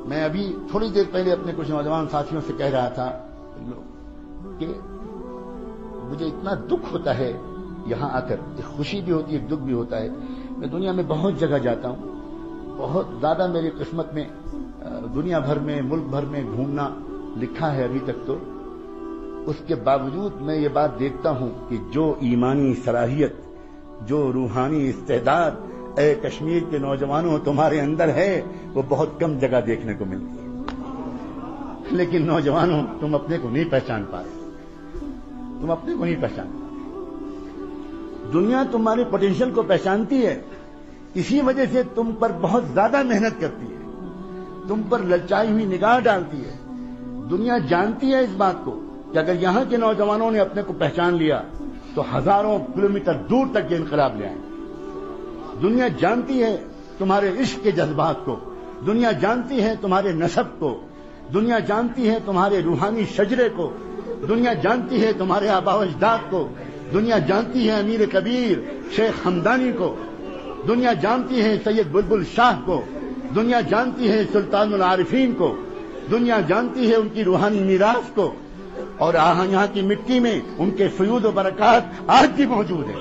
میں ابھی تھوڑی دیر پہلے اپنے کچھ نوجوان ساتھیوں سے کہہ رہا تھا کہ مجھے اتنا دکھ ہوتا ہے یہاں آ کر، ایک خوشی بھی ہوتی ہے، ایک دکھ بھی ہوتا ہے. میں دنیا میں بہت جگہ جاتا ہوں، بہت زیادہ میری قسمت میں دنیا بھر میں، ملک بھر میں گھومنا لکھا ہے ابھی تک. تو اس کے باوجود میں یہ بات دیکھتا ہوں کہ جو ایمانی صلاحیت، جو روحانی استعداد اے کشمیر کے نوجوانوں تمہارے اندر ہے، وہ بہت کم جگہ دیکھنے کو ملتی ہے. لیکن نوجوانوں، تم اپنے کو نہیں پہچان پا رہے، تم اپنے کو نہیں پہچان پا رہے. دنیا تمہارے پوٹینشیل کو پہچانتی ہے، اسی وجہ سے تم پر بہت زیادہ محنت کرتی ہے، تم پر للچائی ہوئی نگاہ ڈالتی ہے. دنیا جانتی ہے اس بات کو کہ اگر یہاں کے نوجوانوں نے اپنے کو پہچان لیا تو ہزاروں کلومیٹر دور تک یہ انقلاب لے آئیں. دنیا جانتی ہے تمہارے عشق کے جذبات کو، دنیا جانتی ہے تمہارے نسب کو، دنیا جانتی ہے تمہارے روحانی شجرے کو، دنیا جانتی ہے تمہارے آباء و اجداد کو، دنیا جانتی ہے امیر کبیر شیخ ہمدانی کو، دنیا جانتی ہے سید بلبل شاہ کو، دنیا جانتی ہے سلطان العارفین کو، دنیا جانتی ہے ان کی روحانی میراث کو. اور یہاں کی مٹی میں ان کے فیوض و برکات آج بھی موجود ہیں.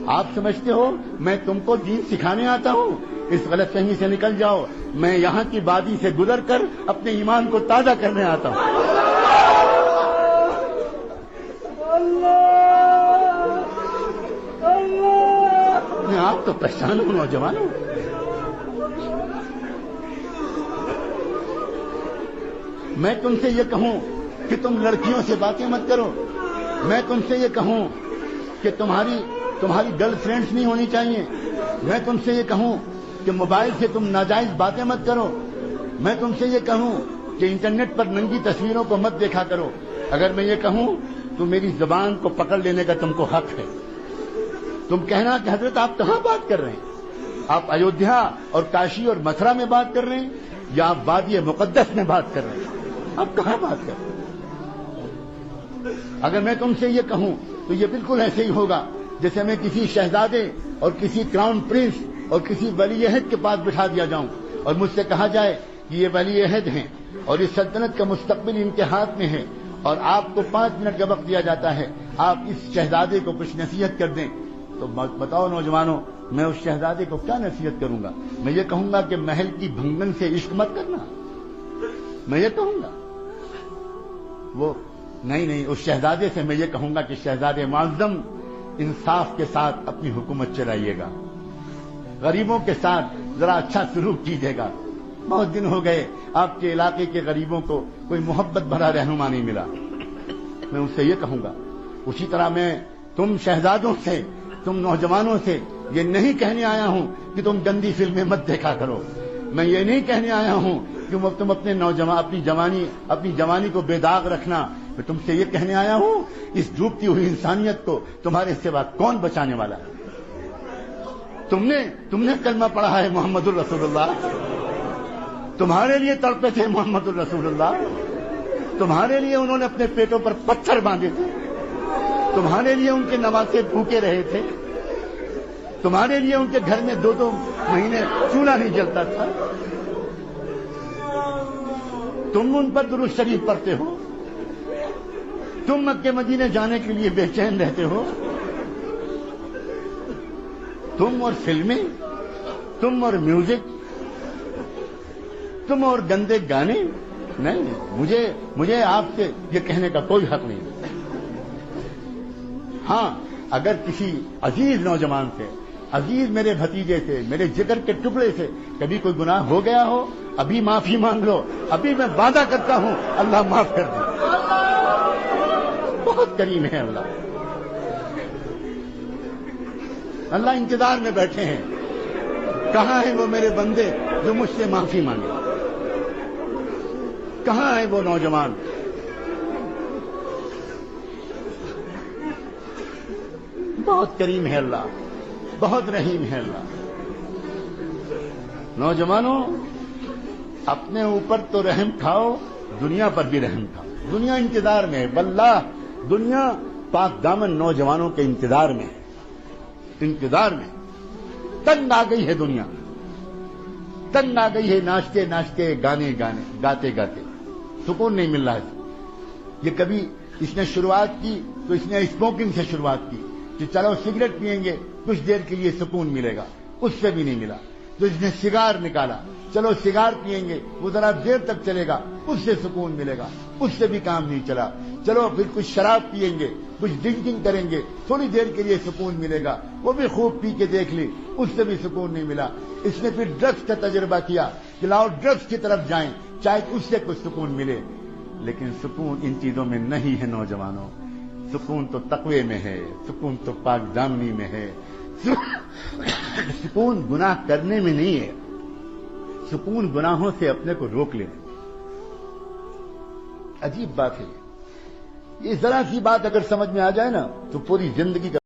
آپ سمجھتے ہو میں تم کو دین سکھانے آتا ہوں؟ اس غلط فہمی سے نکل جاؤ. میں یہاں کی وادی سے گزر کر اپنے ایمان کو تازہ کرنے آتا ہوں. آپ تو پہچانو نوجوانوں. میں تم سے یہ کہوں کہ تم لڑکیوں سے باتیں مت کرو. میں تم سے یہ کہوں کہ تمہاری گرل فرینڈز نہیں ہونی چاہیے. میں تم سے یہ کہوں کہ موبائل سے تم ناجائز باتیں مت کرو. میں تم سے یہ کہوں کہ انٹرنیٹ پر ننگی تصویروں کو مت دیکھا کرو. اگر میں یہ کہوں تو میری زبان کو پکڑ لینے کا تم کو حق ہے. تم کہنا کہ حضرت آپ کہاں بات کر رہے ہیں؟ آپ ایودھیا اور کاشی اور متھرا میں بات کر رہے ہیں یا آپ وادی مقدس میں بات کر رہے ہیں؟ آپ کہاں بات کر رہے ہیں؟ اگر میں تم سے یہ کہوں تو یہ بالکل ایسے ہی ہوگا جیسے میں کسی شہزادے اور کسی کراؤن پرنس اور کسی ولی عہد کے پاس بٹھا دیا جاؤں اور مجھ سے کہا جائے کہ یہ ولی عہد ہیں اور اس سلطنت کا مستقبل ان کے ہاتھ میں ہے اور آپ کو 5 منٹ کا وقت دیا جاتا ہے، آپ اس شہزادے کو کچھ نصیحت کر دیں. تو بتاؤ نوجوانوں، میں اس شہزادے کو کیا نصیحت کروں گا؟ میں یہ کہوں گا کہ محل کی بھنگن سے عشق مت کرنا. میں یہ کہوں گا وہ نہیں، اس شہزادے سے میں یہ کہوں گا کہ شہزادے معظم انصاف کے ساتھ اپنی حکومت چلائیے گا، غریبوں کے ساتھ ذرا اچھا سلوک کیجیے گا. بہت دن ہو گئے آپ کے علاقے کے غریبوں کو کوئی محبت بھرا رہنما نہیں ملا. میں ان سے یہ کہوں گا. اسی طرح میں تم شہزادوں سے، تم نوجوانوں سے یہ نہیں کہنے آیا ہوں کہ تم گندی فلمیں مت دیکھا کرو. میں یہ نہیں کہنے آیا ہوں کہ تم اپنی جوانی کو بے داغ رکھنا. میں تم سے یہ کہنے آیا ہوں اس ڈوبتی ہوئی انسانیت کو تمہارے سوا کون بچانے والا ہے؟ تم نے کلمہ پڑھا ہے محمد الرسول اللہ، تمہارے لیے تڑپے تھے محمد الرسول اللہ، تمہارے لیے انہوں نے اپنے پیٹوں پر پتھر باندھے تھے، تمہارے لیے ان کے نواسے بھوکے رہے تھے، تمہارے لیے ان کے گھر میں 2 مہینے چولہا نہیں جلتا تھا. تم ان پر درود شریف پڑھتے ہو، تم مکے مدینے جانے کے لیے بے چین رہتے ہو. تم اور فلمیں، تم اور میوزک، تم اور گندے گانے. نہیں، مجھے آپ سے یہ کہنے کا کوئی حق نہیں. ہاں، اگر کسی عزیز نوجوان سے، عزیز میرے بھتیجے سے، میرے جگر کے ٹکڑے سے کبھی کوئی گناہ ہو گیا ہو، ابھی معافی مانگ لو. ابھی میں وعدہ کرتا ہوں اللہ معاف کر دے. بہت کریم ہے اللہ. اللہ انتظار میں بیٹھے ہیں. کہاں ہیں وہ میرے بندے جو مجھ سے معافی مانگے؟ کہاں ہے وہ نوجوان؟ بہت کریم ہے اللہ، بہت رحیم ہے اللہ. نوجوانوں، اپنے اوپر تو رحم کھاؤ، دنیا پر بھی رحم کھاؤ. دنیا انتظار میں ہے. واللہ دنیا پاک دامن نوجوانوں کے انتظار میں ہے. انتظار میں تنگ آ گئی ہے دنیا. تنگ آ گئی ہے ناچتے ناچتے گانے گاتے گاتے، سکون نہیں مل رہا ہے. یہ کبھی اس نے شروعات کی تو اس نے اسموکنگ سے شروعات کی کہ چلو سگریٹ پیئیں گے کچھ دیر کے لیے سکون ملے گا، اس سے بھی نہیں ملا. تو اس نے سگار نکالا، چلو سگار پیئیں گے وہ ذرا دیر تک چلے گا، اس سے سکون ملے گا، اس سے بھی کام نہیں چلا. چلو پھر کچھ شراب پیئیں گے، کچھ ڈرنکنگ کریں گے، تھوڑی دیر کے لیے سکون ملے گا، وہ بھی خوب پی کے دیکھ لی، اس سے بھی سکون نہیں ملا. اس نے پھر ڈرگس کا تجربہ کیا کہ لاؤ ڈرگس کی طرف جائیں، شاید اس سے کچھ سکون ملے. لیکن سکون ان چیزوں میں نہیں ہے نوجوانوں. سکون تو تقوی میں ہے، سکون تو پاک دامنی میں ہے. سکون گناہ کرنے میں نہیں ہے، سکون گناہوں سے اپنے کو روک لینے. عجیب بات ہے یہ ذرا سی بات اگر سمجھ میں آ جائے نا تو پوری زندگی کا